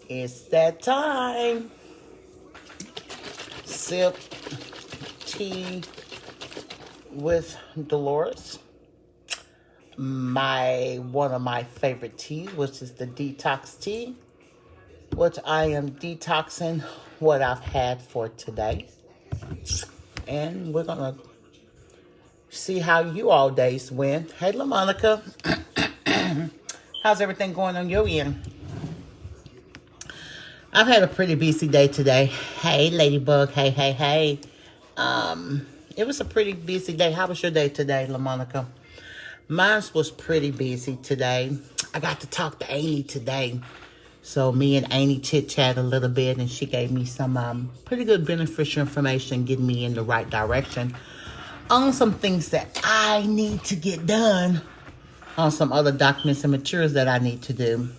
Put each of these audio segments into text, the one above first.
It's that time. Sip tea with Delores. One of my favorite teas, which is the detox tea, which I am detoxing what I've had for today. And we're gonna see how you all days went. Hey, LaMonica. How's everything going on your end? I've had a pretty busy day today. Hey, Ladybug. Hey. It was a pretty busy day. How was your day today, LaMonica? Mine was pretty busy today. I got to talk to Amy today. So me and Amy chit-chat a little bit, and she gave me some pretty good beneficial information, getting me in the right direction on some things that I need to get done, on some other documents and materials that I need to do.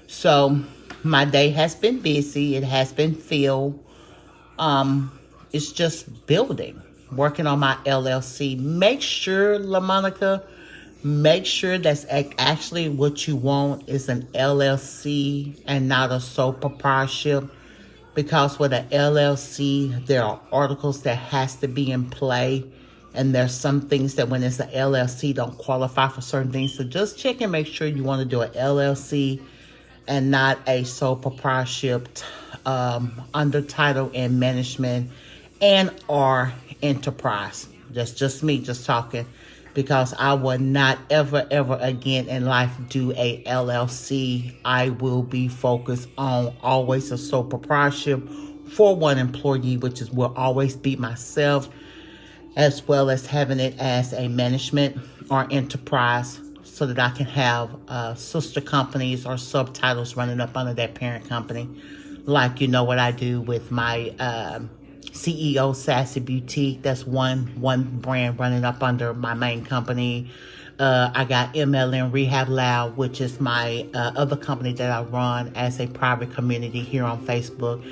So my day has been busy. It has been filled. It's just building, working on my LLC. Make sure, LaMonica, that's actually what you want is an LLC and not a sole proprietorship. Because with an LLC, there are articles that has to be in play. And there's some things that when it's an LLC don't qualify for certain things. So just check and make sure you want to do an LLC and not a sole proprietorship under title and management and or enterprise. That's just me just talking, because I will not ever again in life do a LLC. I will be focused on always a sole proprietorship for one employee, which will always be myself, as well as having it as a management or enterprise, so that I can have sister companies or subtitles running up under that parent company. Like, you know what I do with my CEO Sassy Boutique. That's one brand running up under my main company. I got MLN Rehab Lab, which is my other company that I run as a private community here on Facebook,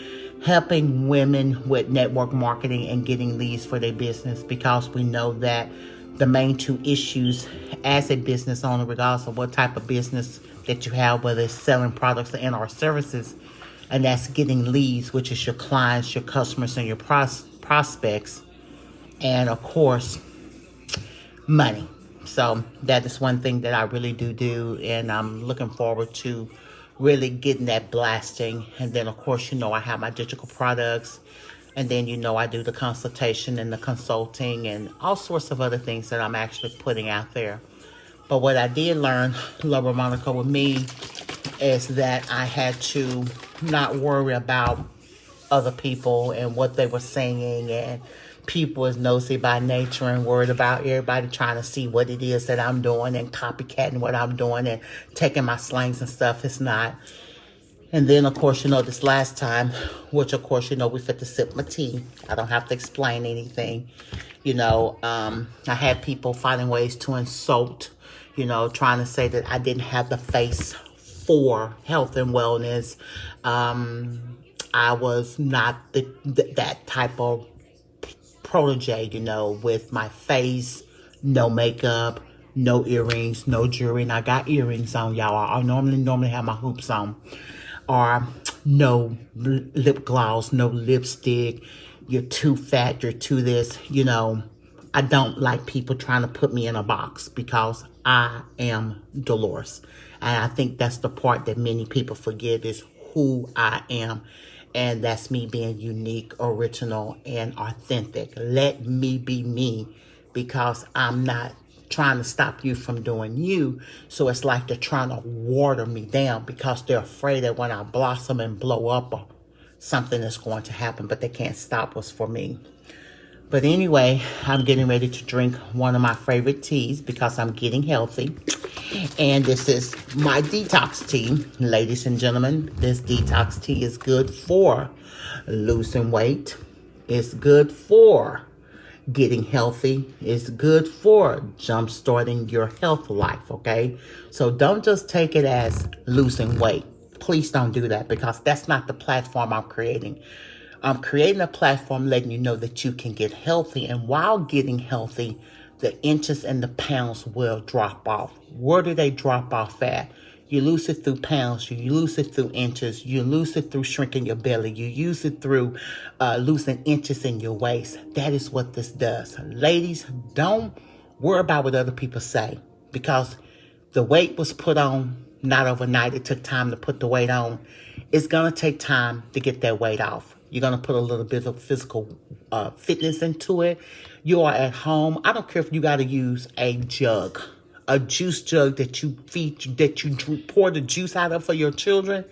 helping women with network marketing and getting leads for their business, because we know that the main two issues as a business owner, regardless of what type of business that you have, whether it's selling products and or services, and that's getting leads, which is your clients, your customers, and your prospects, and of course, money. So that is one thing that I really do, and I'm looking forward to really getting that blasting. And then, of course, I have my digital products. And then, I do the consultation and the consulting and all sorts of other things that I'm actually putting out there. But what I did learn, Laura Monica, with me, is that I had to not worry about other people and what they were saying. And people is nosy by nature and worried about everybody trying to see what it is that I'm doing and copycatting what I'm doing and taking my slangs and stuff. It's not. And then, of course, this last time, which, of course, we fit to sip my tea. I don't have to explain anything. I had people finding ways to insult, trying to say that I didn't have the face for health and wellness. I was not that type of protege, with my face, no makeup, no earrings, no jewelry. And I got earrings on, y'all. I normally have my hoops on. Or no lip gloss, no lipstick, you're too fat, you're too this, I don't like people trying to put me in a box, because I am Delores. And I think that's the part that many people forget, is who I am. And that's me being unique, original, and authentic. Let me be me, because I'm not trying to stop you from doing you. So it's like they're trying to water me down, because they're afraid that when I blossom and blow up, something is going to happen, but they can't stop what's for me. But anyway, I'm getting ready to drink one of my favorite teas, because I'm getting healthy. And this is my detox tea. Ladies and gentlemen, this detox tea is good for losing weight. It's good for getting healthy. Is good for jump-starting your health life, okay? So don't just take it as losing weight. Please don't do that, because that's not the platform I'm creating. I'm creating a platform letting you know that you can get healthy, and while getting healthy, the inches and the pounds will drop off. Where do they drop off at? You lose it through pounds. You lose it through inches. You lose it through shrinking your belly. You use it through losing inches in your waist. That is what this does. Ladies, don't worry about what other people say, because the weight was put on not overnight. It took time to put the weight on. It's going to take time to get that weight off. You're going to put a little bit of physical fitness into it. You are at home. I don't care if you got to use a jug, a juice jug that you pour the juice out of for your children.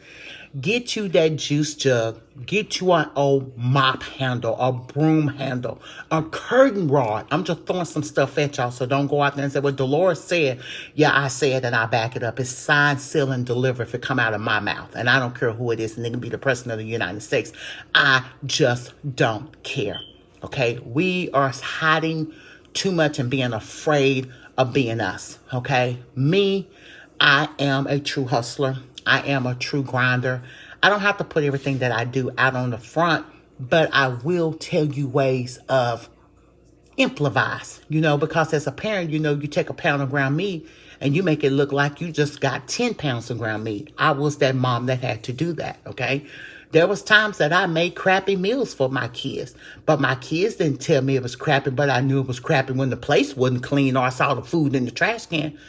Get you that juice jug. Get you an old mop handle, a broom handle, a curtain rod. I'm just throwing some stuff at y'all, so don't go out there and say, well, Delores said. Yeah, I said, and I back it up. It's signed, sealed, and delivered if it come out of my mouth. And I don't care who it is, and it can be the President of the United States. I just don't care. Okay? We are hiding too much and being afraid of being us. Okay? Me, I am a true hustler. I am a true grinder. I don't have to put everything that I do out on the front, but I will tell you ways of improvise, because as a parent, you take a pound of ground meat and you make it look like you just got 10 pounds of ground meat. I was that mom that had to do that, okay? There was times that I made crappy meals for my kids, but my kids didn't tell me it was crappy, but I knew it was crappy when the place wasn't clean or I saw the food in the trash can.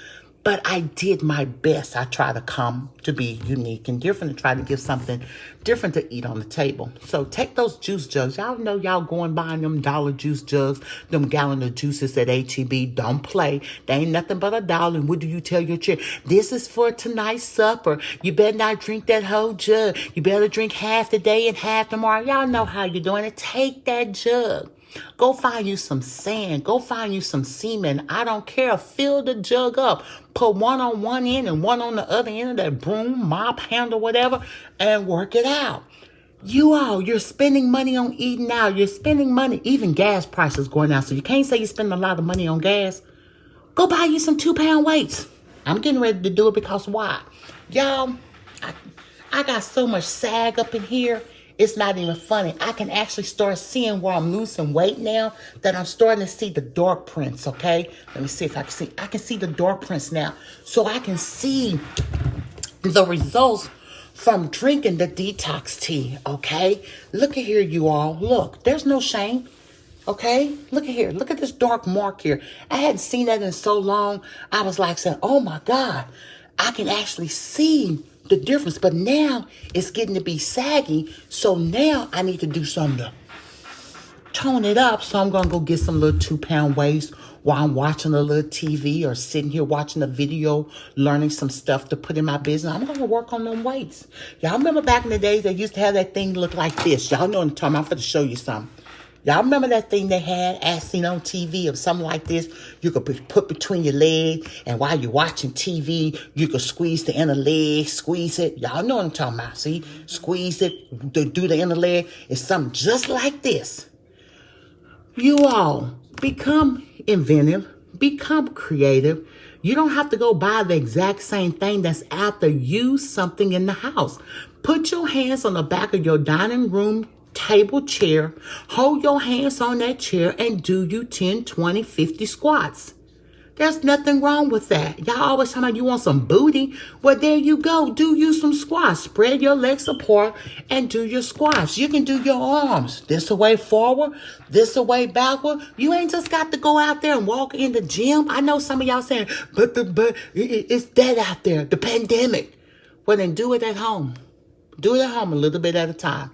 But I did my best. I try to come to be unique and different and try to give something different to eat on the table. So take those juice jugs. Y'all know y'all going buying them dollar juice jugs, them gallon of juices at H-E-B. Don't play. They ain't nothing but $1. And what do you tell your children? This is for tonight's supper. You better not drink that whole jug. You better drink half today and half tomorrow. Y'all know how you're doing it. Take that jug. Go find you some sand. Go find you some semen. I don't care. Fill the jug up. Put one on one end and one on the other end of that broom, mop, handle, whatever, and work it out. You're spending money on eating out. You're spending money. Even gas prices going out. So you can't say you're spending a lot of money on gas. Go buy you some 2-pound weights. I'm getting ready to do it because why? Y'all, I got so much sag up in here. It's not even funny. I can actually start seeing where I'm losing weight now, that I'm starting to see the dark prints, okay? Let me see if I can see. I can see the dark prints now. So I can see the results from drinking the detox tea, okay? Look at here, you all. Look, there's no shame, okay? Look at here. Look at this dark mark here. I hadn't seen that in so long. I was like saying, oh my God, I can actually see the difference, but now it's getting to be saggy. So now I need to do something to tone it up. So I'm gonna go get some little 2-pound weights while I'm watching a little TV or sitting here watching a video, learning some stuff to put in my business. I'm gonna work on them weights. Y'all remember back in the days they used to have that thing look like this? Y'all know what I'm talking about. I'm going to show you something. Y'all remember that thing they had as seen on TV of something like this? You could put between your legs, and while you're watching TV, you could squeeze the inner leg, squeeze it. Y'all know what I'm talking about. See? Squeeze it, do the inner leg. It's something just like this. You all become inventive, become creative. You don't have to go buy the exact same thing that's out there. Use something in the house. Put your hands on the back of your dining room table chair, hold your hands on that chair and do you 10, 20, 50 squats. There's nothing wrong with that. Y'all always talking about you want some booty. Well, there you go. Do you some squats. Spread your legs apart and do your squats. You can do your arms. This away forward, this away backward. You ain't just got to go out there and walk in the gym. I know some of y'all saying, but it's dead out there, the pandemic. Well, then do it at home. Do it at home a little bit at a time.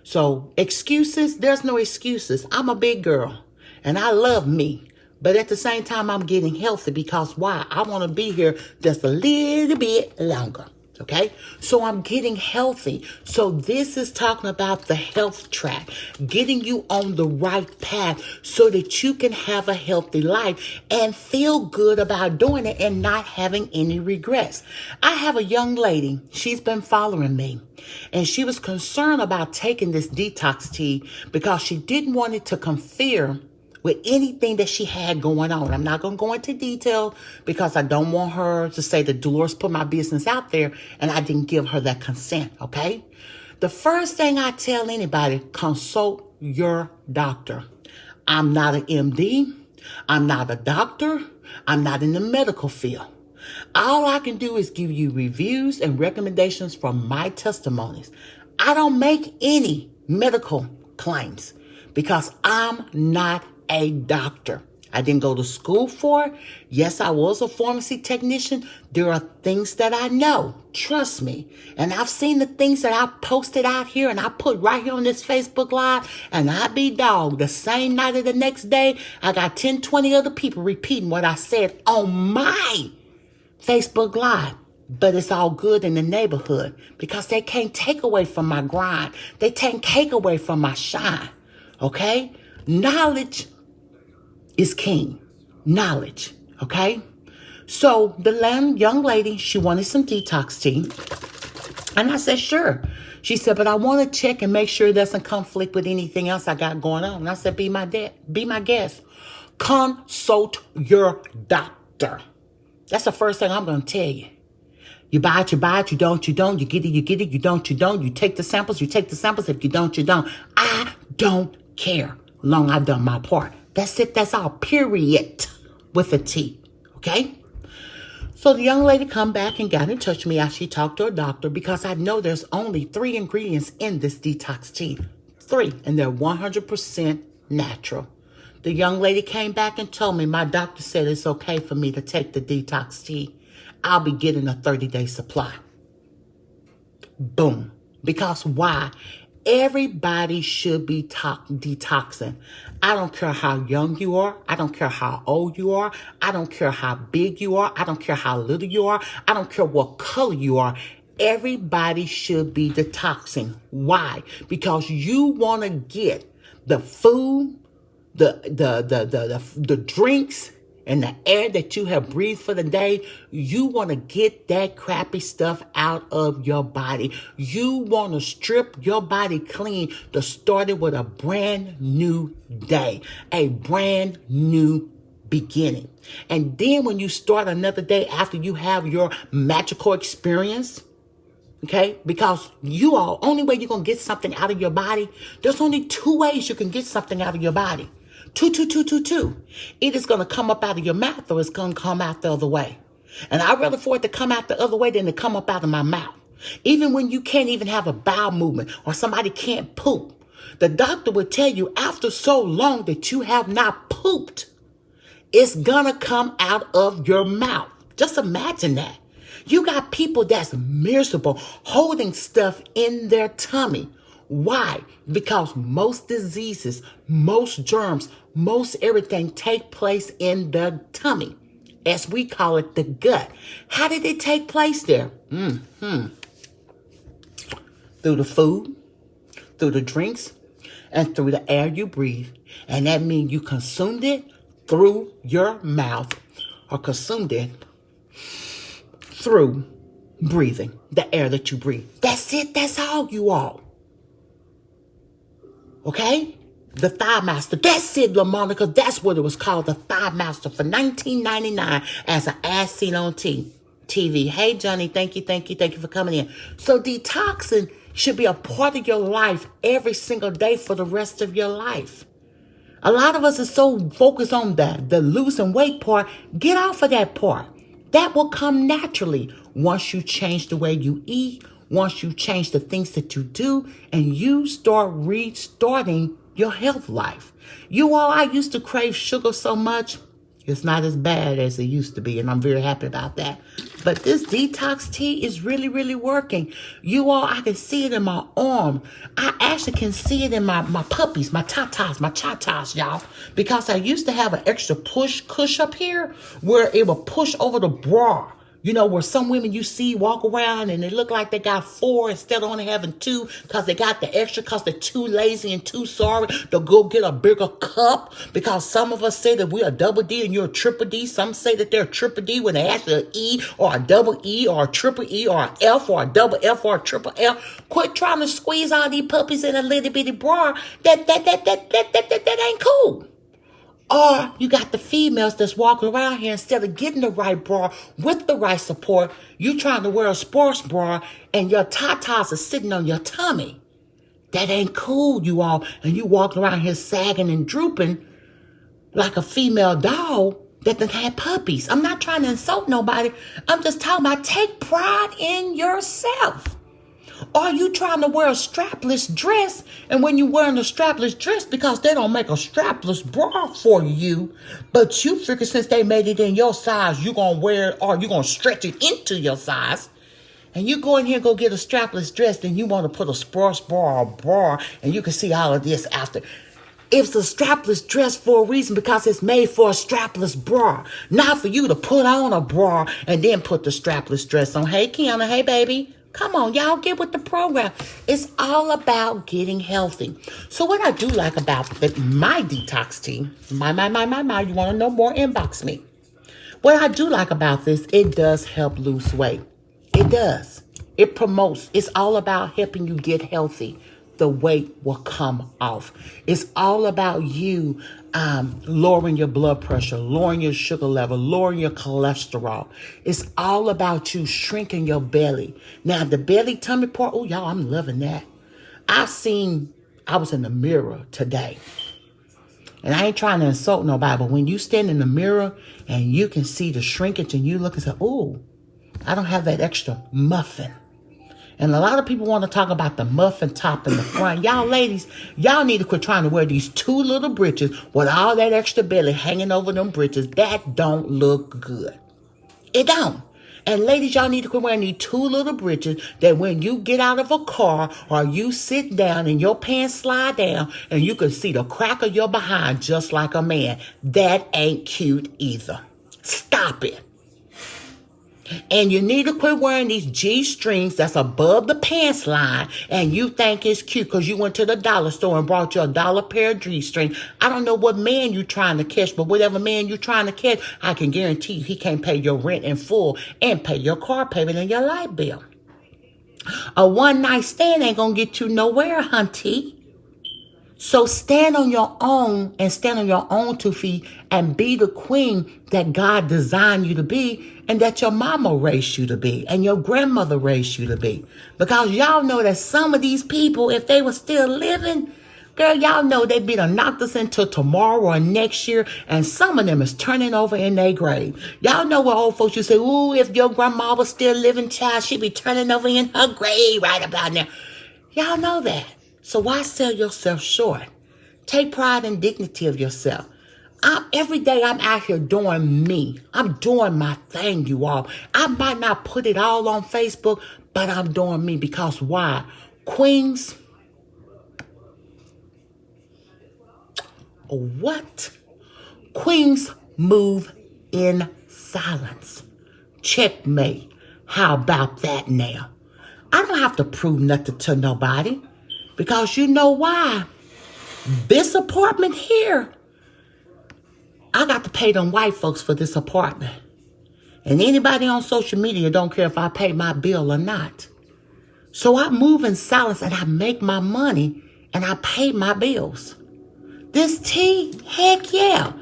So excuses, there's no excuses. I'm a big girl and I love me. But at the same time, I'm getting healthy because why? I want to be here just a little bit longer. Okay, so I'm getting healthy. So this is talking about the health track, getting you on the right path so that you can have a healthy life and feel good about doing it and not having any regrets. I have a young lady. She's been following me and she was concerned about taking this detox tea because she didn't want it to interfere with anything that she had going on. I'm not going to go into detail because I don't want her to say that Delores put my business out there and I didn't give her that consent, okay? The first thing I tell anybody, consult your doctor. I'm not an MD. I'm not a doctor. I'm not in the medical field. All I can do is give you reviews and recommendations from my testimonies. I don't make any medical claims because I'm not a doctor. I didn't go to school for it. Yes, I was a pharmacy technician. There are things that I know. Trust me. And I've seen the things that I posted out here and I put right here on this Facebook Live. And I be dog. The same night or the next day, I got 10, 20 other people repeating what I said on my Facebook Live. But it's all good in the neighborhood because they can't take away from my grind. They can't take away from my shine. Okay? Knowledge is king. Knowledge. Okay? So the young lady, she wanted some detox tea. And I said, sure. She said, but I want to check and make sure it doesn't conflict with anything else I got going on. And I said, be my guest. Consult your doctor. That's the first thing I'm going to tell you. You buy it, you don't, you get it, you don't, you take the samples, if you don't, you don't. I don't care. Long I've done my part. That's it, that's all, period, with a T, okay? So the young lady come back and got in touch with me as she talked to her doctor because I know there's only 3 ingredients in this detox tea. 3, and they're 100% natural. The young lady came back and told me my doctor said it's okay for me to take the detox tea. I'll be getting a 30-day supply. Boom. Because why? Everybody should be detoxing. I don't care how young you are. I don't care how old you are. I don't care how big you are. I don't care how little you are. I don't care what color you are. Everybody should be detoxing. Why? Because you want to get the food, the drinks, and the air that you have breathed for the day. You want to get that crappy stuff out of your body. You want to strip your body clean to start it with a brand new day, a brand new beginning. And then when you start another day after you have your magical experience, okay, because only way you're going to get something out of your body, there's only 2 ways you can get something out of your body. Two. It is going to come up out of your mouth or it's going to come out the other way. And I'd rather for it to come out the other way than to come up out of my mouth. Even when you can't even have a bowel movement or somebody can't poop, the doctor will tell you after so long that you have not pooped, it's going to come out of your mouth. Just imagine that. You got people that's miserable holding stuff in their tummy. Why? Because most diseases, most germs, most everything take place in the tummy, as we call it, the gut. How did it take place there? Through the food, through the drinks, and through the air you breathe. And that means you consumed it through your mouth or consumed it through breathing, the air that you breathe. That's it. That's all, you all. Okay? The Thigh Master. That's it, LaMonica. That's what it was called, the Thigh Master, for $19.99 as an ad seen on TV. Hey, Johnny, thank you for coming in. So detoxing should be a part of your life every single day for the rest of your life. A lot of us are so focused on the losing weight part. Get off of that part. That will come naturally once you change the way you eat, once you change the things that you do, and you start restarting your health life. You all, I used to crave sugar so much. It's not as bad as it used to be, and I'm very happy about that. But this detox tea is really, really working. You all, I can see it in my arm. I actually can see it in my puppies, my tatas, y'all. Because I used to have an extra cush up here where it would push over the bra. You know, where some women you see walk around and they look like they got 4 instead of only having 2 because they got the extra because they're too lazy and too sorry to go get a bigger cup. Because some of us say that we're a double D and you're a triple D. Some say that they're a triple D when they actually an E or a double E or a triple E or an F or a double F or a triple F. Quit trying to squeeze all these puppies in a little bitty bra. That ain't cool. Or you got the females that's walking around here, instead of getting the right bra with the right support, you trying to wear a sports bra and your tatas are sitting on your tummy. That ain't cool, you all. And you walking around here sagging and drooping like a female dog that done had puppies. I'm not trying to insult nobody. I'm just talking about take pride in yourself. Are you trying to wear a strapless dress? And when you're wearing a strapless dress, because they don't make a strapless bra for you, but you figure since they made it in your size, you're going to wear it or you're going to stretch it into your size. And you go in here and go get a strapless dress, then you want to put a sports bra or bra, and you can see all of this after. It's a strapless dress for a reason because it's made for a strapless bra, not for you to put on a bra and then put the strapless dress on. Hey, Kiana. Hey, baby. Come on, y'all, get with the program. It's all about getting healthy. So what I do like about my detox tea, my, you want to know more, inbox me. What I do like about this, it does help lose weight. It does. It promotes. It's all about helping you get healthy. The weight will come off. It's all about you lowering your blood pressure, lowering your sugar level, lowering your cholesterol. It's all about you shrinking your belly. Now, the belly tummy part, oh, y'all, I'm loving that. I was in the mirror today. And I ain't trying to insult nobody, but when you stand in the mirror and you can see the shrinkage and you look and say, oh, I don't have that extra muffin. And a lot of people want to talk about the muffin top in the front. Y'all ladies, y'all need to quit trying to wear these two little britches with all that extra belly hanging over them britches. That don't look good. It don't. And ladies, y'all need to quit wearing these two little britches that when you get out of a car or you sit down and your pants slide down and you can see the crack of your behind just like a man. That ain't cute either. Stop it. And you need to quit wearing these G-strings that's above the pants line and you think it's cute because you went to the dollar store and brought your $1 pair of G-string. I don't know what man you're trying to catch, but whatever man you're trying to catch, I can guarantee you he can't pay your rent in full and pay your car payment and your light bill. A one-night stand ain't going to get you nowhere, hunty. So stand on your own and stand on your own 2 feet and be the queen that God designed you to be and that your mama raised you to be and your grandmother raised you to be. Because y'all know that some of these people, if they were still living, girl, y'all know they'd be done knocked us into tomorrow or next year, and some of them is turning over in their grave. Y'all know what old folks used to say, ooh, if your grandma was still living, child, she'd be turning over in her grave right about now. Y'all know that. So why sell yourself short? Take pride and dignity of yourself. Every day I'm out here doing me. I'm doing my thing, you all. I might not put it all on Facebook, but I'm doing me because why? Queens, what? Queens move in silence. Checkmate. How about that now? I don't have to prove nothing to nobody. Because you know why? This apartment here, I got to pay them white folks for this apartment. And anybody on social media don't care if I pay my bill or not. So I move in silence and I make my money and I pay my bills. This tea, heck yeah.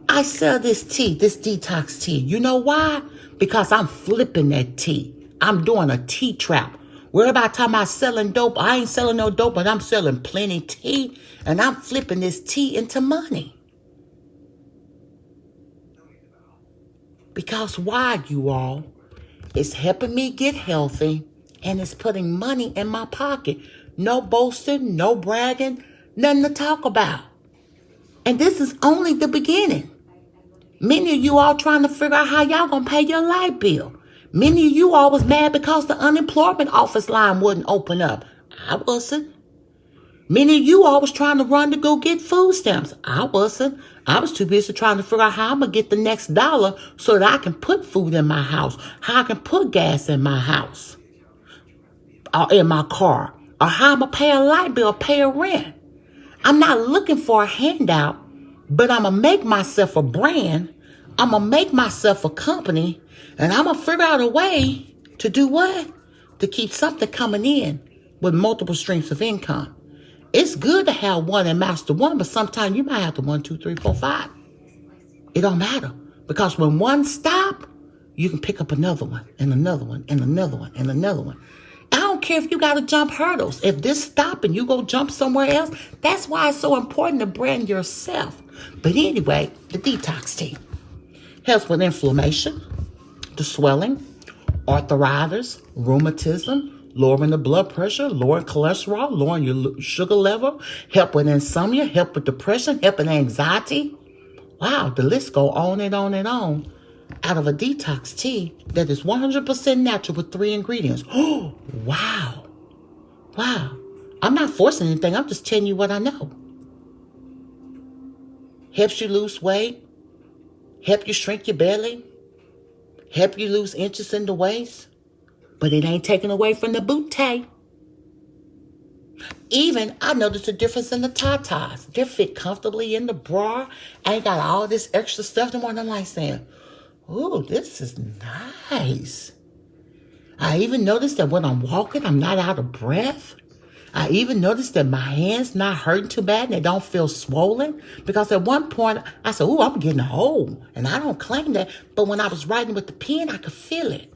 I sell this tea, this detox tea. You know why? Because I'm flipping that tea. I'm doing a tea trap. Where about time I selling dope? I ain't selling no dope, but I'm selling plenty tea. And I'm flipping this tea into money. Because why, you all? It's helping me get healthy. And it's putting money in my pocket. No boasting, no bragging, nothing to talk about. And this is only the beginning. Many of you all trying to figure out how y'all gonna pay your light bill. Many of you all was mad because the unemployment office line wouldn't open up. I wasn't. Many of you all was trying to run to go get food stamps. I wasn't. I was too busy trying to figure out how I'm going to get the next dollar so that I can put food in my house, how I can put gas in my house or in my car, or how I'm going to pay a light bill, pay a rent. I'm not looking for a handout, but I'm going to make myself a brand. I'm going to make myself a company. And I'm going to figure out a way to do what? To keep something coming in with multiple streams of income. It's good to have one and master one, but sometimes you might have to 1, 2, 3, 4, 5. It don't matter. Because when one stop, you can pick up another one and another one and another one and another one. I don't care if you got to jump hurdles. If this stop and you go jump somewhere else, that's why it's so important to brand yourself. But anyway, the detox tea. Helps with inflammation, the swelling, arthritis, rheumatism, lowering the blood pressure, lowering cholesterol, lowering your sugar level, help with insomnia, help with depression, help with anxiety. Wow, the list go on and on and on. Out of a detox tea that is 100% natural with 3 ingredients. Oh, wow. Wow. I'm not forcing anything. I'm just telling you what I know. Helps you lose weight. Help you shrink your belly. Help you lose inches in the waist. But it ain't taken away from the booty. Even, I noticed a difference in the tatas. They fit comfortably in the bra. I ain't got all this extra stuff no more. And I'm like saying, ooh, this is nice. I even noticed that when I'm walking, I'm not out of breath. I even noticed that my hands not hurting too bad and they don't feel swollen. Because at one point, I said, ooh, I'm getting old. And I don't claim that. But when I was writing with the pen, I could feel it.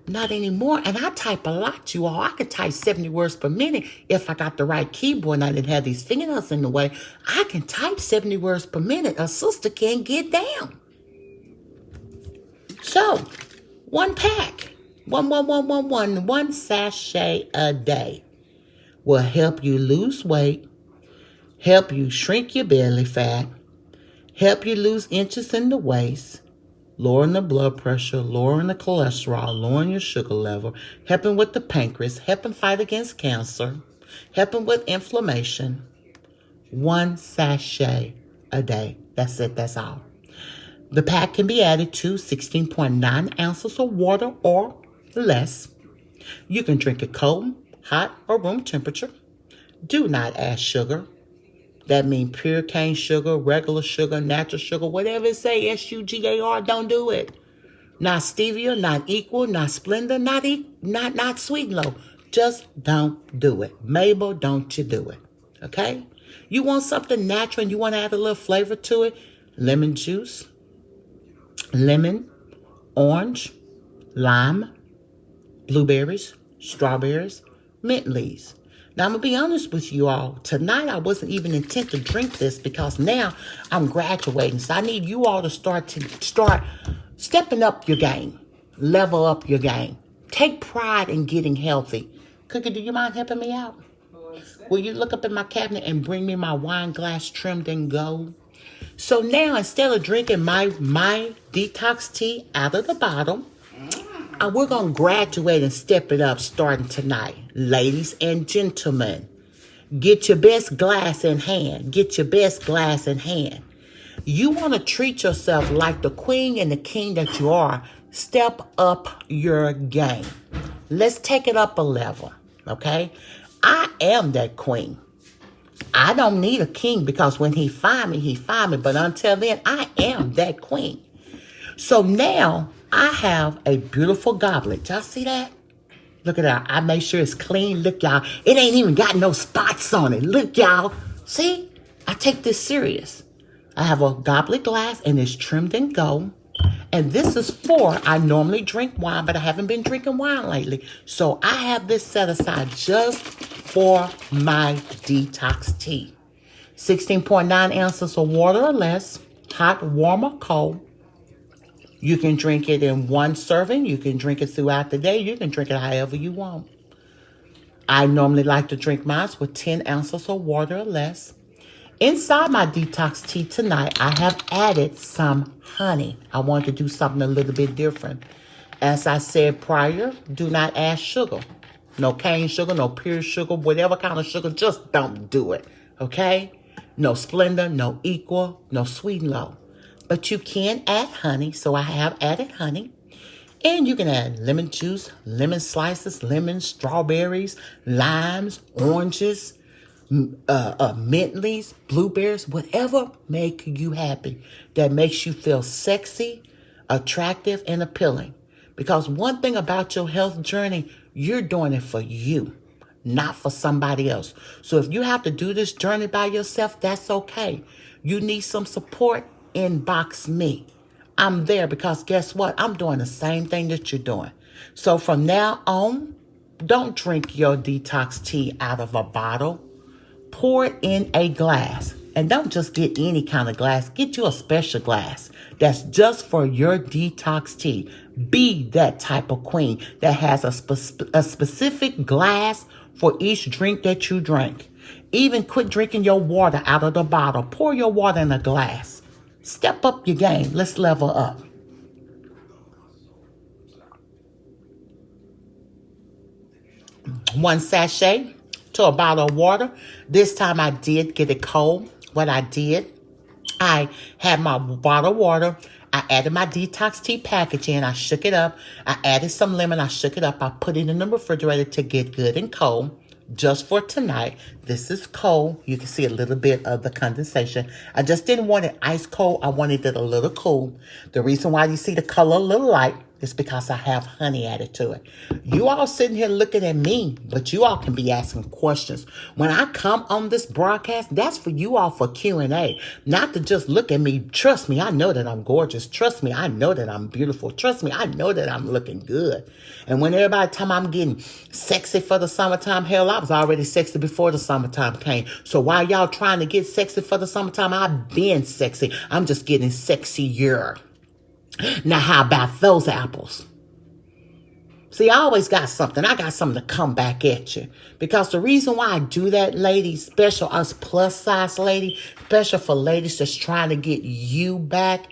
Not anymore. And I type a lot, you all. I could type 70 words per minute if I got the right keyboard and I didn't have these fingernails in the way. I can type 70 words per minute. A sister can't get down. So, 1 pack, one sachet a day will help you lose weight, help you shrink your belly fat, help you lose inches in the waist, lowering the blood pressure, lowering the cholesterol, lowering your sugar level, helping with the pancreas, helping fight against cancer, helping with inflammation. 1 sachet a day. That's it. That's all. The pack can be added to 16.9 ounces of water or less. You can drink it cold, hot, or room temperature. Do not add sugar. That means pure cane sugar, regular sugar, natural sugar, whatever it say, SUGAR, don't do it. Not stevia, not equal, not Splenda, not sweet and low. Just don't do it. Mabel, don't you do it. Okay? You want something natural and you want to add a little flavor to it? Lemon juice, lemon, orange, lime, blueberries, strawberries, mint leaves. Now, I'm going to be honest with you all. Tonight, I wasn't even intent to drink this because now I'm graduating. So I need you all to start stepping up your game. Level up your game. Take pride in getting healthy. Cookie, do you mind helping me out? Will you look up in my cabinet and bring me my wine glass trimmed in gold? So now, instead of drinking my detox tea out of the bottle, we're going to graduate and step it up starting tonight. Ladies and gentlemen, get your best glass in hand. Get your best glass in hand. You want to treat yourself like the queen and the king that you are. Step up your game. Let's take it up a level, okay? I am that queen. I don't need a king because when he find me, he find me. But until then, I am that queen. So now I have a beautiful goblet. Y'all see that? Look at that. I make sure it's clean. Look, y'all. It ain't even got no spots on it. Look, y'all. See? I take this serious. I have a goblet glass and it's trimmed in gold. And this is I normally drink wine, but I haven't been drinking wine lately. So I have this set aside just for my detox tea. 16.9 ounces of water or less, hot, warm, or cold. You can drink it in 1 serving. You can drink it throughout the day. You can drink it however you want. I normally like to drink mine with 10 ounces of water or less. Inside my detox tea tonight, I have added some honey. I wanted to do something a little bit different. As I said prior, do not add sugar. No cane sugar, no pure sugar, whatever kind of sugar, just don't do it, okay? No Splenda, no Equal, no Sweet and Low. But you can add honey, so I have added honey. And you can add lemon juice, lemon slices, lemons, strawberries, limes, oranges, mint leaves, blueberries, whatever make you happy, that makes you feel sexy, attractive, and appealing. Because one thing about your health journey, you're doing it for you, not for somebody else. So if you have to do this journey by yourself, that's okay. You need some support, inbox me. I'm there because guess what? I'm doing the same thing that you're doing. So from now on, don't drink your detox tea out of a bottle. Pour it in a glass. And don't just get any kind of glass. Get you a special glass that's just for your detox tea. Be that type of queen that has a specific glass for each drink that you drink. Even quit drinking your water out of the bottle. Pour your water in a glass. Step up your game. Let's level up. One sachet to a bottle of water. This time I did get it cold. What I did, I had my bottle of water. I added my detox tea package in. I shook it up. I added some lemon. I shook it up. I put it in the refrigerator to get good and cold. Just for tonight. This is cold. You can see a little bit of the condensation. I just didn't want it ice cold. I wanted it a little cool. The reason why you see the color a little light is because I have honey added to it. You all sitting here looking at me, but you all can be asking questions. When I come on this broadcast, that's for you all for Q&A. Not to just look at me. Trust me, I know that I'm gorgeous. Trust me, I know that I'm beautiful. Trust me, I know that I'm looking good. And when everybody tell me I'm getting sexy for the summertime, hell, I was already sexy before the summertime came. So while y'all trying to get sexy for the summertime, I've been sexy. I'm just getting sexier. Now, how about those apples? See, I always got something. I got something to come back at you. Because the reason why I do that, ladies, special us plus size ladies, special for ladies just trying to get you back,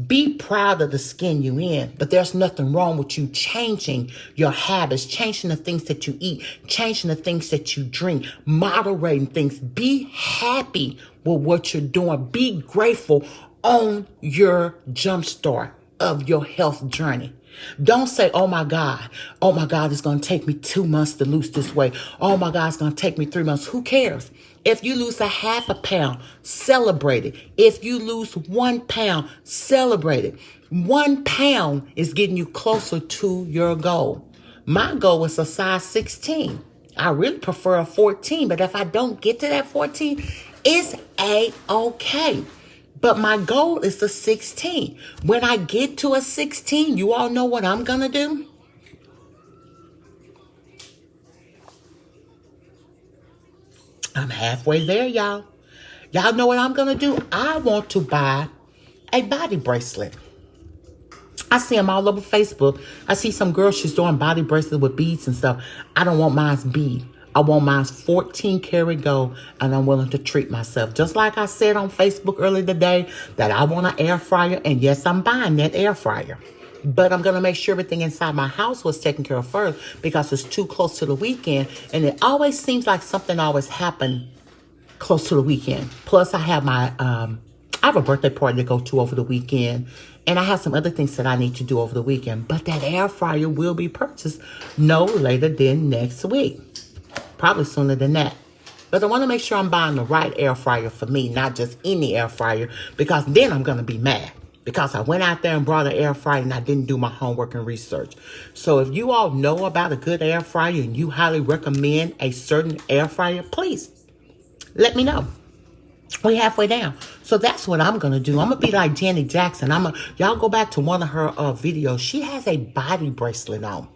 be proud of the skin you in. But there's nothing wrong with you changing your habits, changing the things that you eat, changing the things that you drink, moderating things. Be happy with what you're doing. Be grateful on your jump start of your health journey. Don't say, oh my God, it's going to take me 2 months to lose this weight. Oh my God, it's going to take me 3 months. Who cares? If you lose a half a pound, celebrate it. If you lose 1 pound, celebrate it. 1 pound is getting you closer to your goal. My goal is a size 16. I really prefer a 14, but if I don't get to that 14, it's A-okay. But my goal is a 16. When I get to a 16, you all know what I'm going to do? I'm halfway there, y'all. Y'all know what I'm going to do? I want to buy a body bracelet. I see them all over Facebook. I see some girls, she's doing body bracelets with beads and stuff. I don't want mine's bead. I want mine 14 karat gold, and I'm willing to treat myself. Just like I said on Facebook earlier today that I want an air fryer, and yes, I'm buying that air fryer. But I'm going to make sure everything inside my house was taken care of first because it's too close to the weekend, and it always seems like something always happened close to the weekend. Plus, I have I have a birthday party to go to over the weekend, and I have some other things that I need to do over the weekend. But that air fryer will be purchased no later than next week. Probably sooner than that. But I want to make sure I'm buying the right air fryer for me, not just any air fryer, because then I'm going to be mad. Because I went out there and brought an air fryer and I didn't do my homework and research. So if you all know about a good air fryer and you highly recommend a certain air fryer, please let me know. We're halfway down. So that's what I'm going to do. I'm going to be like Janet Jackson. Y'all go back to one of her videos. She has a body bracelet on.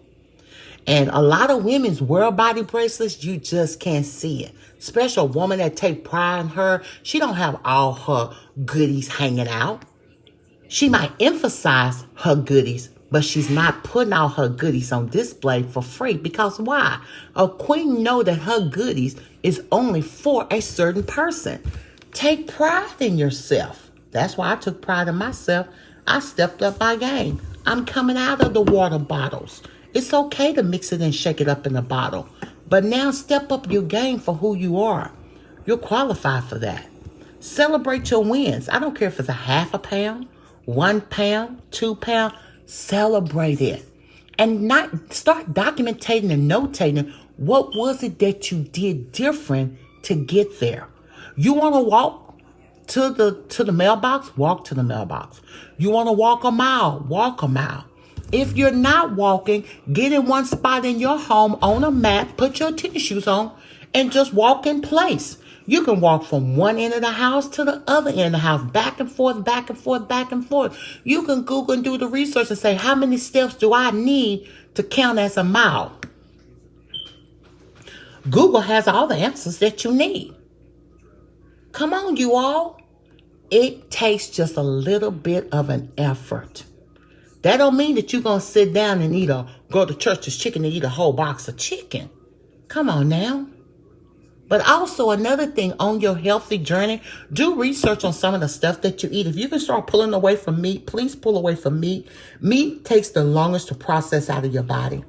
And a lot of women's wear body bracelets, you just can't see it. Especially a woman that take pride in her. She don't have all her goodies hanging out. She might emphasize her goodies, but she's not putting all her goodies on display for free. Because why? A queen know that her goodies is only for a certain person. Take pride in yourself. That's why I took pride in myself. I stepped up my game. I'm coming out of the water bottles. It's okay to mix it and shake it up in a bottle. But now step up your game for who you are. You're qualified for that. Celebrate your wins. I don't care if it's a half a pound, 1 pound, 2 pounds. Celebrate it. And not start documenting and notating what was it that you did different to get there. You want to walk to the mailbox? Walk to the mailbox. You want to walk a mile? Walk a mile. If you're not walking, get in one spot in your home on a mat, put your tennis shoes on, and just walk in place. You can walk from one end of the house to the other end of the house, back and forth, back and forth, back and forth. You can Google and do the research and say, how many steps do I need to count as a mile? Google has all the answers that you need. Come on, you all. It takes just a little bit of an effort. That don't mean that you're going to sit down and go to church's chicken and eat a whole box of chicken. Come on now. But also another thing on your healthy journey, do research on some of the stuff that you eat. If you can start pulling away from meat, please pull away from meat. Meat takes the longest to process out of your body.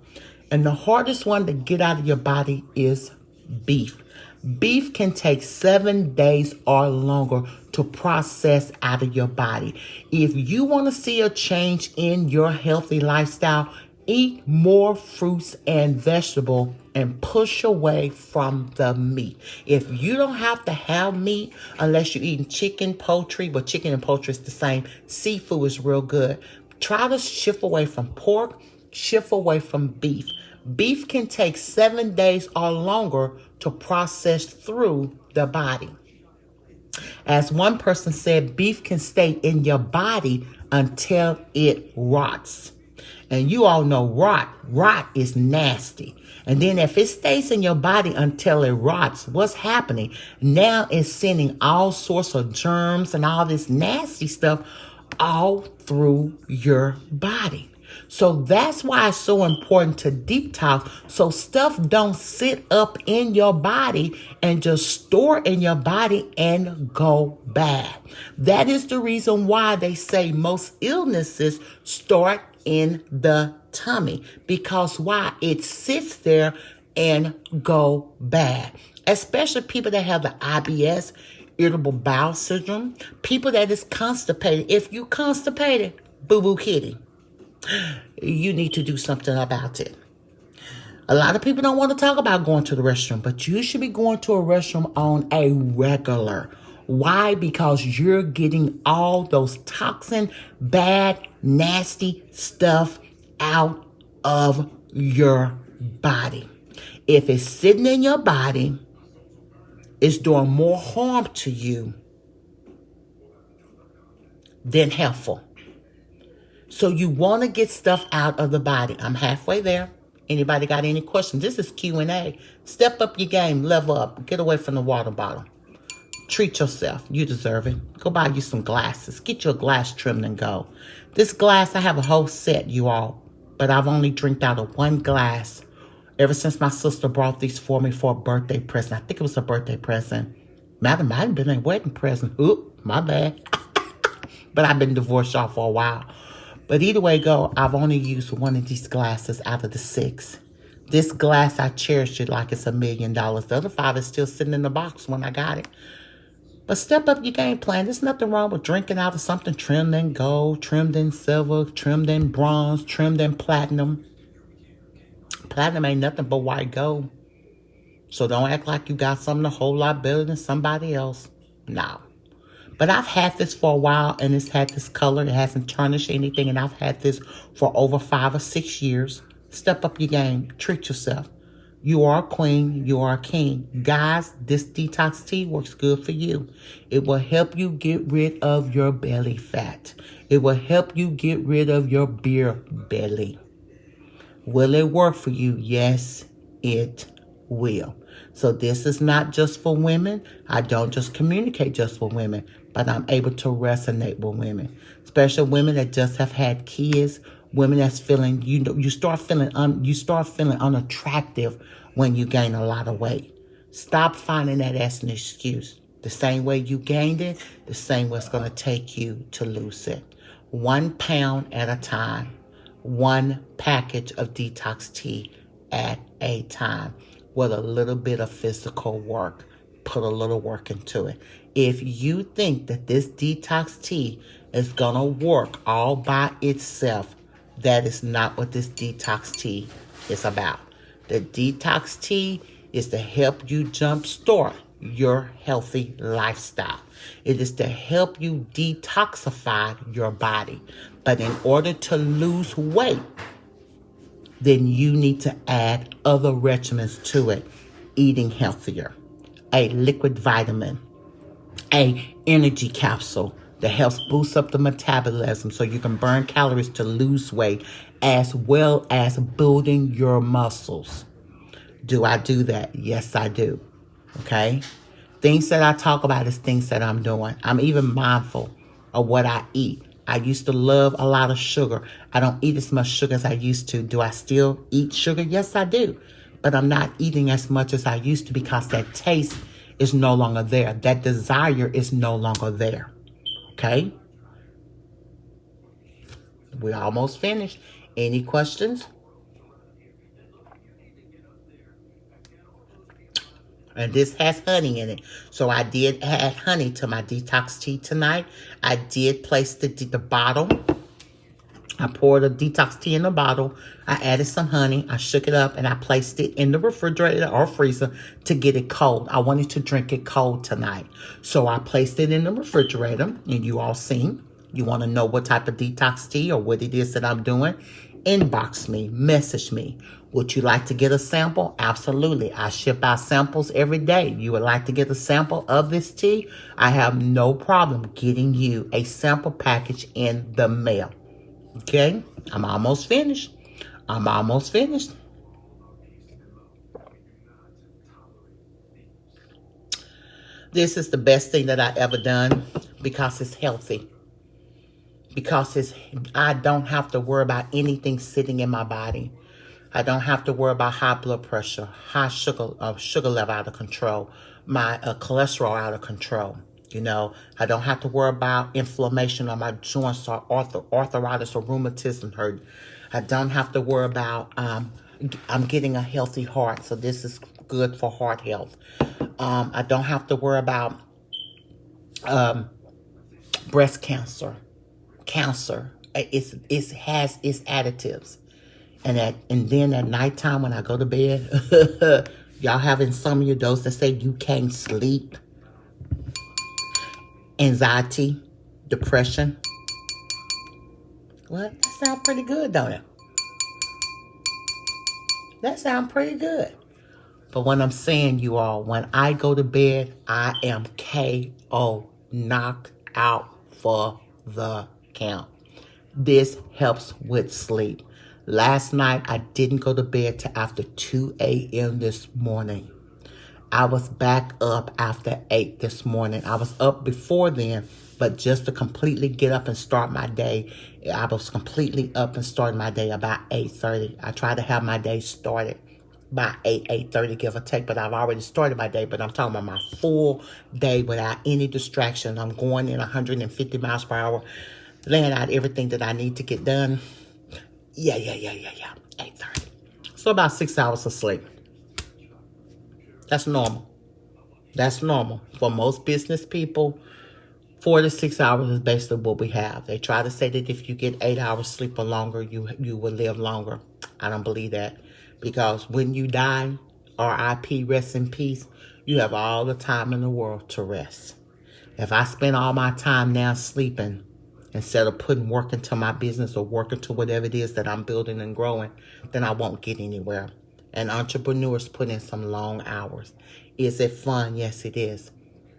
And the hardest one to get out of your body is beef. Beef can take 7 days or longer to process out of your body. If you want to see a change in your healthy lifestyle, eat more fruits and vegetables and push away from the meat. If you don't have to have meat unless you're eating chicken, poultry, but chicken and poultry is the same. Seafood is real good. Try to shift away from pork, shift away from beef. Beef can take 7 days or longer to process through the body. As one person said, beef can stay in your body until it rots. And you all know rot is nasty. And then if it stays in your body until it rots, what's happening? Now it's sending all sorts of germs and all this nasty stuff all through your body. So that's why it's so important to detox, so stuff don't sit up in your body and just store in your body and go bad. That is the reason why they say most illnesses start in the tummy, because why? It sits there and go bad. Especially people that have the IBS, irritable bowel syndrome, people that is constipated. If you constipated, boo-boo kitty, you need to do something about it. A lot of people don't want to talk about going to the restroom, but you should be going to a restroom on a regular. Why? Because you're getting all those toxin, bad, nasty stuff out of your body. If it's sitting in your body, it's doing more harm to you than helpful. So you want to get stuff out of the body. I'm halfway there. Anybody got any questions? This is Q&A. Step up your game. Level up. Get away from the water bottle. Treat yourself. You deserve it. Go buy you some glasses. Get your glass trimmed and go. This glass, I have a whole set, you all. But I've only drank out of one glass ever since my sister brought these for me for a birthday present. I think it was a birthday present. Might have been a wedding present. Oop, my bad. But I've been divorced y'all for a while. But either way go, I've only used one of these glasses out of the 6. This glass, I cherish it like it's $1 million. The other 5 is still sitting in the box when I got it. But step up your game plan. There's nothing wrong with drinking out of something trimmed in gold, trimmed in silver, trimmed in bronze, trimmed in platinum. Platinum ain't nothing but white gold. So don't act like you got something a whole lot better than somebody else. No. But I've had this for a while, and it's had this color. It hasn't tarnished anything, and I've had this for over 5 or 6 years. Step up your game. Treat yourself. You are a queen. You are a king. Guys, this detox tea works good for you. It will help you get rid of your belly fat. It will help you get rid of your beer belly. Will it work for you? Yes, it will. So this is not just for women. I don't just communicate just for women, but I'm able to resonate with women, especially women that just have had kids, women that's feeling, you start feeling unattractive when you gain a lot of weight. Stop finding that as an excuse. The same way you gained it, the same way it's going to take you to lose it. 1 pound at a time. 1 package of detox tea at a time with a little bit of physical work. Put a little work into it. If you think that this detox tea is going to work all by itself, that is not what this detox tea is about. The detox tea is to help you jumpstart your healthy lifestyle. It is to help you detoxify your body. But in order to lose weight, then you need to add other regimens to it. Eating healthier, a liquid vitamin, a energy capsule that helps boost up the metabolism so you can burn calories to lose weight, as well as building your muscles. Do I do that? Yes, I do. Okay? Things that I talk about is things that I'm doing. I'm even mindful of what I eat. I used to love a lot of sugar. I don't eat as much sugar as I used to. Do I still eat sugar? Yes, I do. But I'm not eating as much as I used to because that taste is no longer there. That desire is no longer there. Okay? We're almost finished. Any questions? And this has honey in it. So I did add honey to my detox tea tonight. I did place the bottle. I poured a detox tea in the bottle. I added some honey. I shook it up and I placed it in the refrigerator or freezer to get it cold. I wanted to drink it cold tonight. So I placed it in the refrigerator, and you all seen. You want to know what type of detox tea or what it is that I'm doing? Inbox me, message me. Would you like to get a sample? Absolutely. I ship out samples every day. You would like to get a sample of this tea? I have no problem getting you a sample package in the mail. Okay? I'm almost finished. I'm almost finished. This is the best thing that I ever done because it's healthy. Because I don't have to worry about anything sitting in my body. I don't have to worry about high blood pressure, high sugar level out of control, my cholesterol out of control. You know, I don't have to worry about inflammation on my joints or arthritis or rheumatism hurt. I don't have to worry about, I'm getting a healthy heart, so this is good for heart health. I don't have to worry about breast cancer. It has its additives. And then at nighttime when I go to bed, y'all have insomnia, those that say you can't sleep, anxiety, depression. What? That sounds pretty good, don't it? That sounds pretty good. But what I'm saying, you all, when I go to bed, I am KO, knocked out for the count. This helps with sleep. Last night, I didn't go to bed till after 2 a.m. this morning. I was back up after 8 this morning. I was up before then, but just to completely get up and start my day, I was completely up and starting my day about 8:30. I try to have my day started by 8:30, give or take, but I've already started my day, but I'm talking about my full day without any distraction. I'm going in 150 miles per hour, laying out everything that I need to get done. Yeah. 8:30. So about 6 hours of sleep. That's normal. That's normal. For most business people, 4 to 6 hours is basically what we have. They try to say that if you get 8 hours sleep or longer, you will live longer. I don't believe that. Because when you die, R.I.P., rest in peace, you have all the time in the world to rest. If I spend all my time now sleeping, instead of putting work into my business or work into whatever it is that I'm building and growing, then I won't get anywhere. And entrepreneurs put in some long hours. Is it fun? Yes, it is.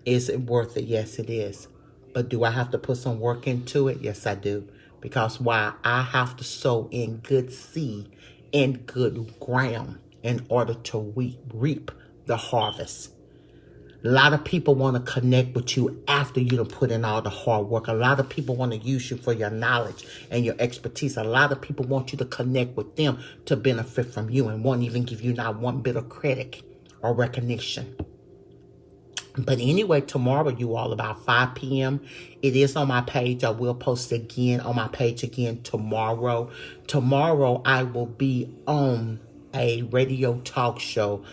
Is it worth it? Yes, it is. But do I have to put some work into it? Yes, I do. Because why? I have to sow in good seed in good ground in order to reap the harvest. A lot of people want to connect with you after you done put in all the hard work. A lot of people want to use you for your knowledge and your expertise. A lot of people want you to connect with them to benefit from you and won't even give you not one bit of credit or recognition. But anyway, tomorrow, you all, about 5 p.m., it is on my page. I will post it again on my page again tomorrow. Tomorrow, I will be on a radio talk show.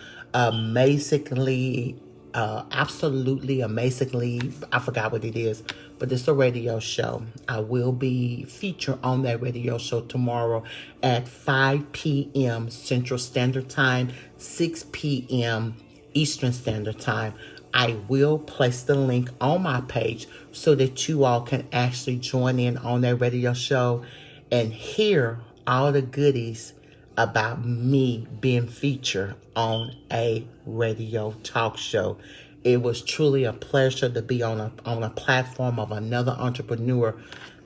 Absolutely amazingly, I forgot what it is, but it's a radio show. I will be featured on that radio show tomorrow at 5 p.m. Central Standard Time, 6 p.m. Eastern Standard Time. I will place the link on my page so that you all can actually join in on that radio show and hear all the goodies about me being featured on a radio talk show. It was truly a pleasure to be on a platform of another entrepreneur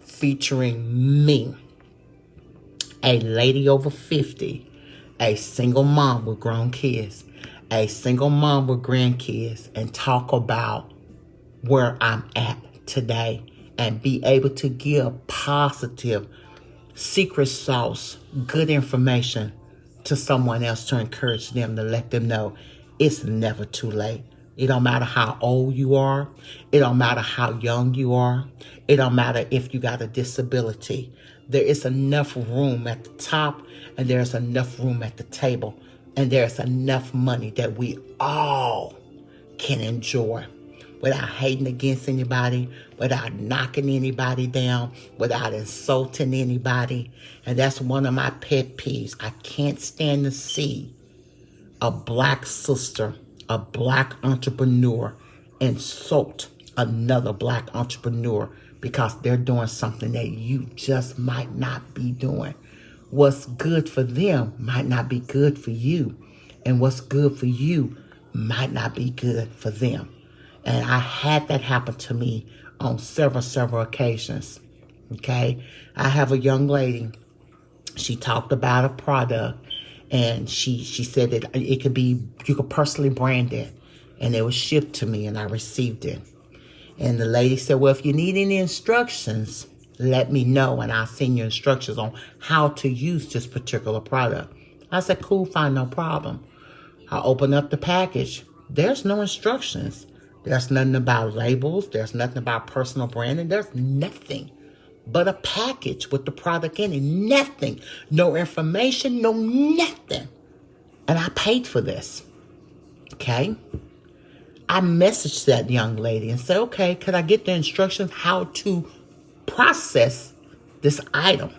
featuring me, a lady over 50, a single mom with grown kids, a single mom with grandkids and talk about where I'm at today and be able to give positive, secret sauce, good information to someone else to encourage them, to let them know it's never too late. It don't matter how old you are. It don't matter how young you are. It don't matter if you got a disability. There is enough room at the top, and there's enough room at the table, and there's enough money that we all can enjoy without hating against anybody, without knocking anybody down, without insulting anybody. And that's one of my pet peeves. I can't stand to see a black sister, a black entrepreneur insult another black entrepreneur because they're doing something that you just might not be doing. What's good for them might not be good for you. And what's good for you might not be good for them. And I had that happen to me on several occasions. Okay? I have a young lady. She talked about a product, and she said that it could be, you could personally brand it. And it was shipped to me, and I received it. And the lady said, well, if you need any instructions, let me know, and I'll send you instructions on how to use this particular product. I said, cool, fine, no problem. I opened up the package. There's no instructions. There's nothing about labels. There's nothing about personal branding. There's nothing but a package with the product in it. Nothing. No information, no nothing. And I paid for this. Okay? I messaged that young lady and said, okay, could I get the instructions how to process this item?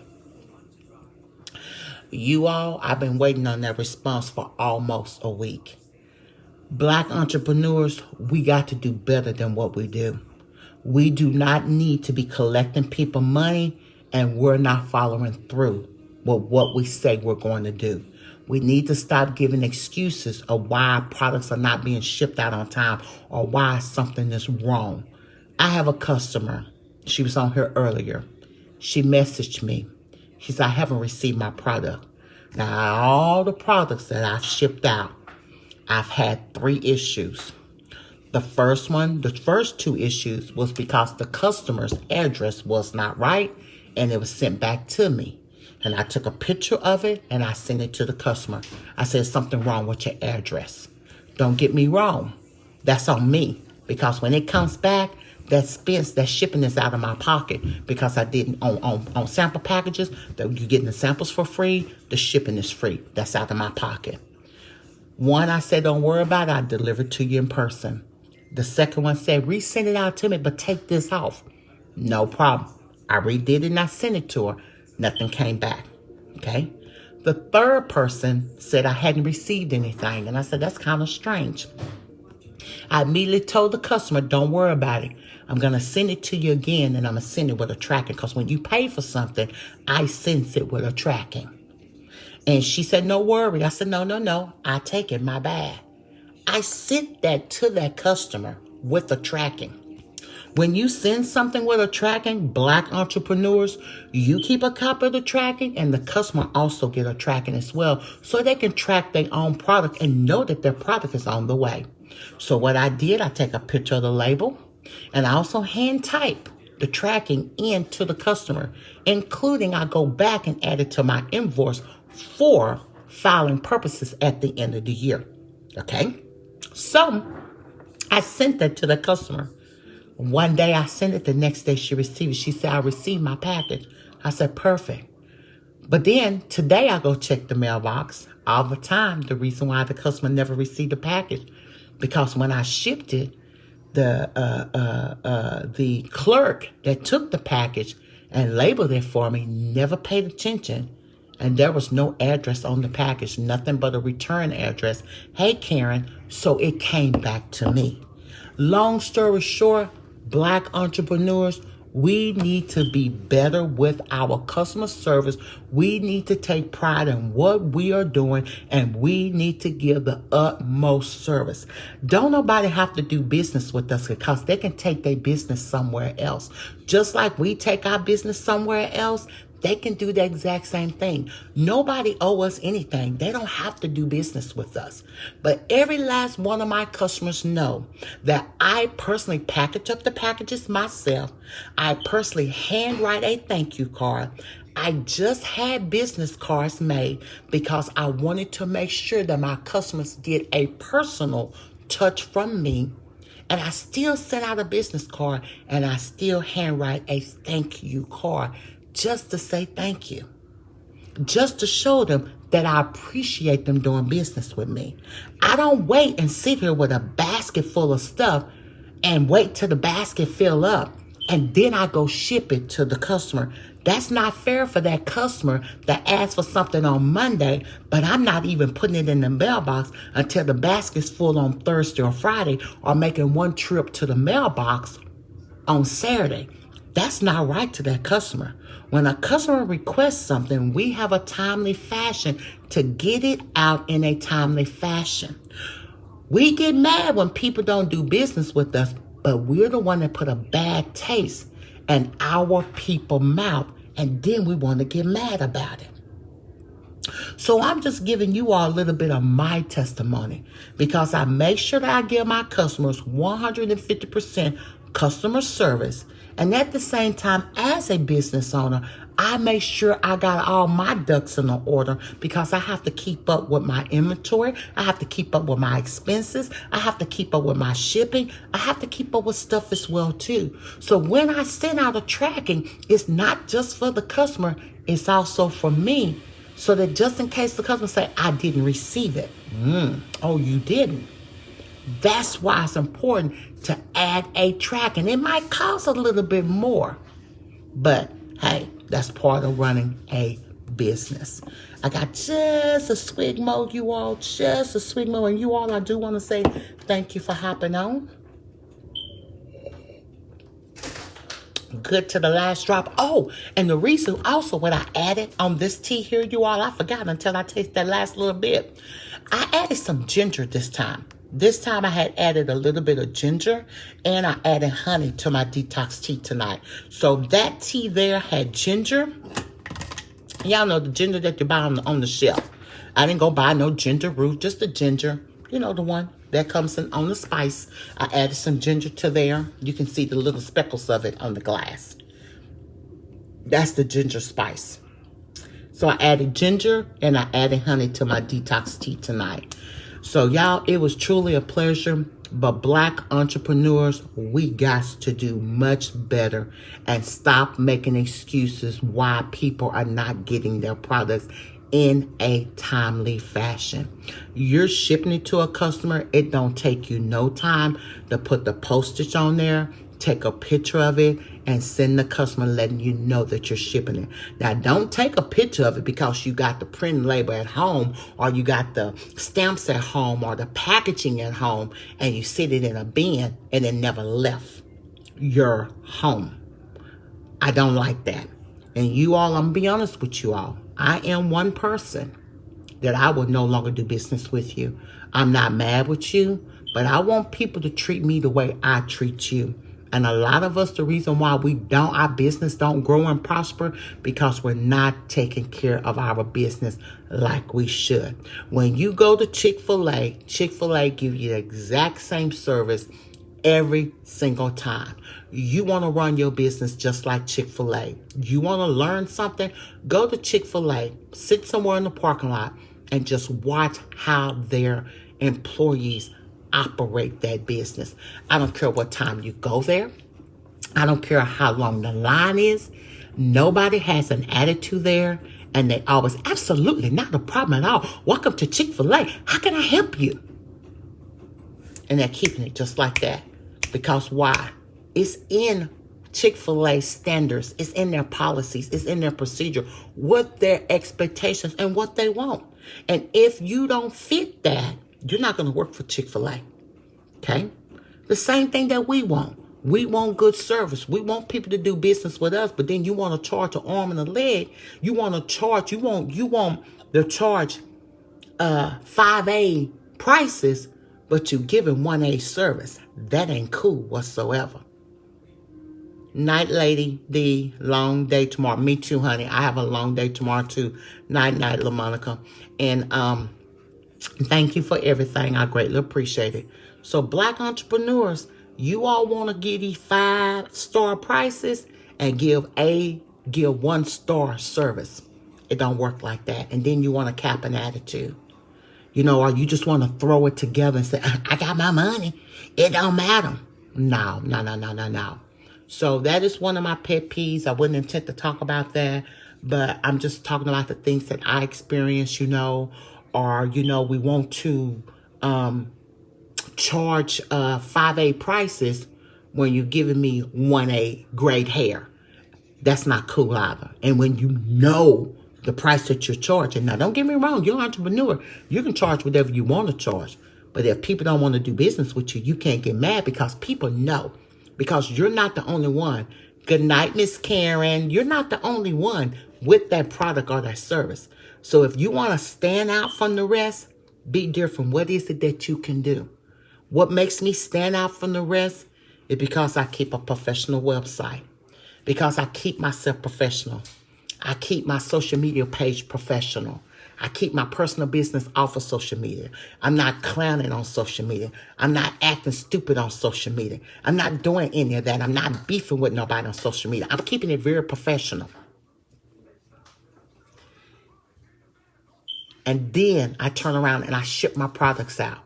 You all, I've been waiting on that response for almost a week. Black entrepreneurs, we got to do better than what we do. We do not need to be collecting people money and we're not following through with what we say we're going to do. We need to stop giving excuses of why products are not being shipped out on time or why something is wrong. I have a customer. She was on here earlier. She messaged me. She said, I haven't received my product. Now, all the products that I've shipped out, I've had 3 issues. The first 2 issues was because the customer's address was not right and it was sent back to me. And I took a picture of it and I sent it to the customer. I said, something wrong with your address. Don't get me wrong. That's on me. Because when it comes back, that shipping is out of my pocket. Because I didn't, on sample packages, that you're getting the samples for free, the shipping is free. That's out of my pocket. One, I said, don't worry about it. I deliver to you in person. The second one said, resend it out to me, but take this off. No problem. I redid it and I sent it to her. Nothing came back. Okay. The third person said I hadn't received anything. And I said, that's kind of strange. I immediately told the customer, don't worry about it. I'm going to send it to you again, and I'm going to send it with a tracking. Because when you pay for something, I sense it with a tracking. And she said, no worry. I said, no. I take it. My bad. I sent that to that customer with a tracking. When you send something with a tracking, black entrepreneurs, you keep a copy of the tracking and the customer also get a tracking as well so they can track their own product and know that their product is on the way. So what I did, I take a picture of the label and I also hand type the tracking into the customer, including I go back and add it to my invoice for filing purposes at the end of the year. Okay? So I sent that to the customer. One day I sent it, the next day she received it. She said, I received my package. I said, perfect. But then today I go check the mailbox all the time. The reason why the customer never received the package, because when I shipped it, the clerk that took the package and labeled it for me never paid attention. And there was no address on the package, nothing but a return address. Hey, Karen, so it came back to me. Long story short, black entrepreneurs, we need to be better with our customer service. We need to take pride in what we are doing, and we need to give the utmost service. Don't nobody have to do business with us because they can take their business somewhere else. Just like we take our business somewhere else, They can do the exact same thing. Nobody owes us anything. They don't have to do business with us. But every last one of my customers know that I personally package up the packages myself. I personally handwrite a thank you card. I just had business cards made because I wanted to make sure that my customers get a personal touch from me. And I still send out a business card and I still handwrite a thank you card just to say thank you. Just to show them that I appreciate them doing business with me. I don't wait and sit here with a basket full of stuff and wait till the basket fill up and then I go ship it to the customer. That's not fair for that customer that asked for something on Monday, but I'm not even putting it in the mailbox until the basket's full on Thursday or Friday, or making one trip to the mailbox on Saturday. That's not right to that customer. When a customer requests something, we have a timely fashion to get it out in a timely fashion. We get mad when people don't do business with us, but we're the one that put a bad taste in our people's mouth, and then we want to get mad about it. So I'm just giving you all a little bit of my testimony because I make sure that I give my customers 150% customer service. And at the same time, as a business owner, I make sure I got all my ducks in order because I have to keep up with my inventory. I have to keep up with my expenses. I have to keep up with my shipping. I have to keep up with stuff as well too. So when I send out a tracking, it's not just for the customer, it's also for me. So that just in case the customer say, I didn't receive it. Oh, you didn't. That's why it's important to add a tracking. It might cost a little bit more, but hey, that's part of running a business. I got just a swig more, you all, just a swig more. And you all, I do want to say thank you for hopping on. Good to the last drop. Oh, and the reason also what I added on this tea here, you all, I forgot until I tasted that last little bit. I added some ginger this time. This time I had added a little bit of ginger and I added honey to my detox tea tonight. So that tea there had ginger. Y'all know the ginger that you buy on the shelf. I didn't go buy no ginger root, just the ginger. You know, the one that comes in on the spice. I added some ginger to there. You can see the little speckles of it on the glass. That's the ginger spice. So I added ginger and I added honey to my detox tea tonight. So y'all, it was truly a pleasure. But Black entrepreneurs, we got to do much better and stop making excuses why people are not getting their products in a timely fashion. You're shipping it to a customer. It don't take you no time to put the postage on there, take a picture of it, and send the customer letting you know that you're shipping it. Now, don't take a picture of it because you got the print label at home or you got the stamps at home or the packaging at home and you sit it in a bin and it never left your home. I don't like that. And you all, I'm going to be honest with you all. I am one person that I would no longer do business with you. I'm not mad with you, but I want people to treat me the way I treat you. And a lot of us, the reason why our business don't grow and prosper, because we're not taking care of our business like we should. When you go to Chick-fil-A, Chick-fil-A give you the exact same service every single time. You want to run your business just like Chick-fil-A. You want to learn something? Go to Chick-fil-A, sit somewhere in the parking lot, and just watch how their employees operate that business. I don't care what time you go there. I don't care how long the line is. Nobody has an attitude there. And they always, absolutely not a problem at all. Welcome to Chick-fil-A. How can I help you? And they're keeping it just like that. Because why? It's in Chick-fil-A standards. It's in their policies. It's in their procedure. What their expectations and what they want. And if you don't fit that, you're not going to work for Chick-fil-A, okay? The same thing that we want. We want good service. We want people to do business with us, but then you want to charge an arm and a leg. You want to charge, you want to charge 5A prices, but you giving 1A service. That ain't cool whatsoever. Night, lady. The long day tomorrow. Me too, honey. I have a long day tomorrow too. Night, night, LaMonica. And thank you for everything. I greatly appreciate it. So, black entrepreneurs, you all want to give these 5-star prices and give 1-star service. It don't work like that. And then you want to cap an attitude. You know, or you just want to throw it together and say, I got my money. It don't matter. No, no, no, no, no, no. So that is one of my pet peeves. I wouldn't intend to talk about that, but I'm just talking about the things that I experience, you know, or, you know, we want to charge 5A prices when you're giving me 1A grade hair. That's not cool either. And when you know the price that you're charging. Now, don't get me wrong. You're an entrepreneur. You can charge whatever you want to charge. But if people don't want to do business with you, you can't get mad because people know. Because you're not the only one. Good night, Miss Karen. You're not the only one with that product or that service. So if you want to stand out from the rest, be different. What is it that you can do? What makes me stand out from the rest is because I keep a professional website. Because I keep myself professional. I keep my social media page professional. I keep my personal business off of social media. I'm not clowning on social media. I'm not acting stupid on social media. I'm not doing any of that. I'm not beefing with nobody on social media. I'm keeping it very professional. And then I turn around and I ship my products out.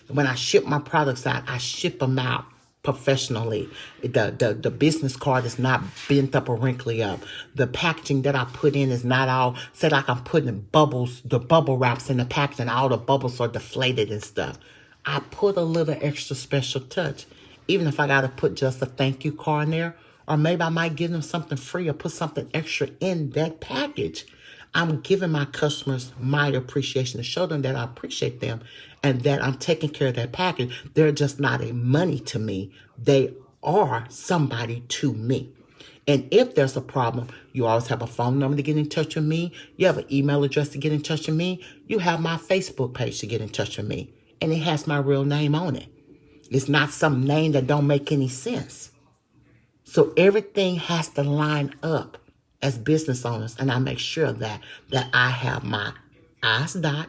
And when I ship my products out, I ship them out professionally. The business card is not bent up or wrinkly up. The packaging that I put in is not all, say like I'm putting bubbles, the bubble wraps in the packaging, all the bubbles are deflated and stuff. I put a little extra special touch. Even if I got to put just a thank you card in there, or maybe I might give them something free or put something extra in that package. I'm giving my customers my appreciation to show them that I appreciate them and that I'm taking care of that package. They're just not a money to me. They are somebody to me. And if there's a problem, you always have a phone number to get in touch with me. You have an email address to get in touch with me. You have my Facebook page to get in touch with me. And it has my real name on it. It's not some name that don't make any sense. So everything has to line up as business owners, and I make sure that I have my I's dot,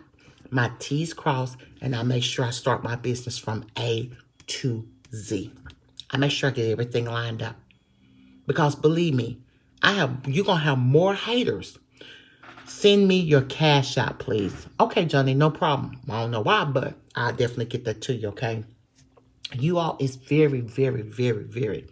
my T's crossed, and I make sure I start my business from A to Z. I make sure I get everything lined up. Because believe me, you're gonna have more haters. Send me your cash out, please. Okay, Johnny, no problem. I don't know why, but I'll definitely get that to you, okay? You all, it's very, very, very, very,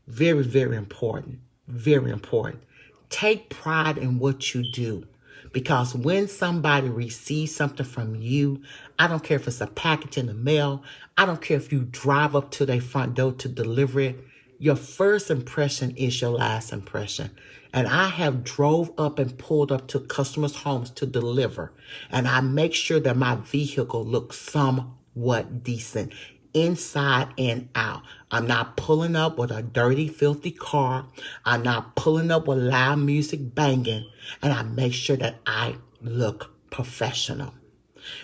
very, very important. Very important. Take pride in what you do. Because when somebody receives something from you, I don't care if it's a package in the mail. I don't care if you drive up to their front door to deliver it. Your first impression is your last impression. And I have drove up and pulled up to customers' homes to deliver. And I make sure that my vehicle looks somewhat decent, inside and out. I'm not pulling up with a dirty, filthy car. I'm not pulling up with loud music banging. And I make sure that I look professional.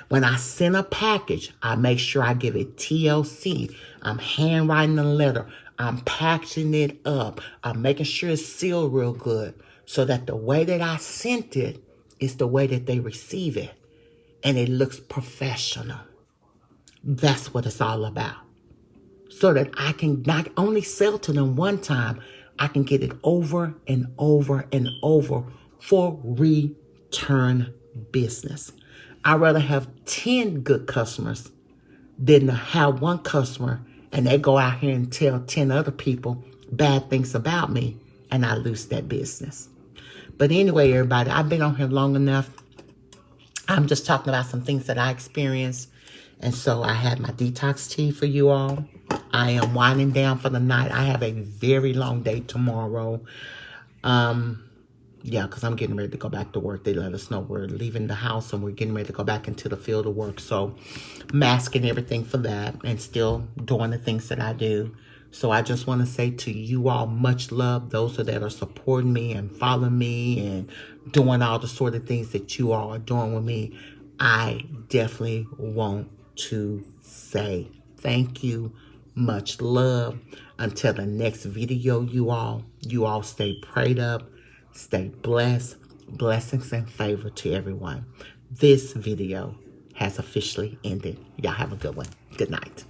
When I send a package, I make sure I give it TLC. I'm handwriting the letter. I'm packaging it up. I'm making sure it's sealed real good so that the way that I sent it is the way that they receive it. And it looks professional. That's what it's all about. So that I can not only sell to them one time, I can get it over and over and over for return business. I'd rather have 10 good customers than to have one customer and they go out here and tell 10 other people bad things about me and I lose that business. But anyway, everybody, I've been on here long enough. I'm just talking about some things that I experienced. And so I had my detox tea for you all. I am winding down for the night. I have a very long day tomorrow. Yeah, because I'm getting ready to go back to work. They let us know we're leaving the house and we're getting ready to go back into the field of work. So masking everything for that and still doing the things that I do. So I just want to say to you all, much love. Those that are supporting me and following me and doing all the sort of things that you all are doing with me. I definitely want to say thank you Much love. Until the next video, you all stay prayed up, stay blessed. Blessings and favor to everyone. This video has officially ended. Y'all have a good one. Good night.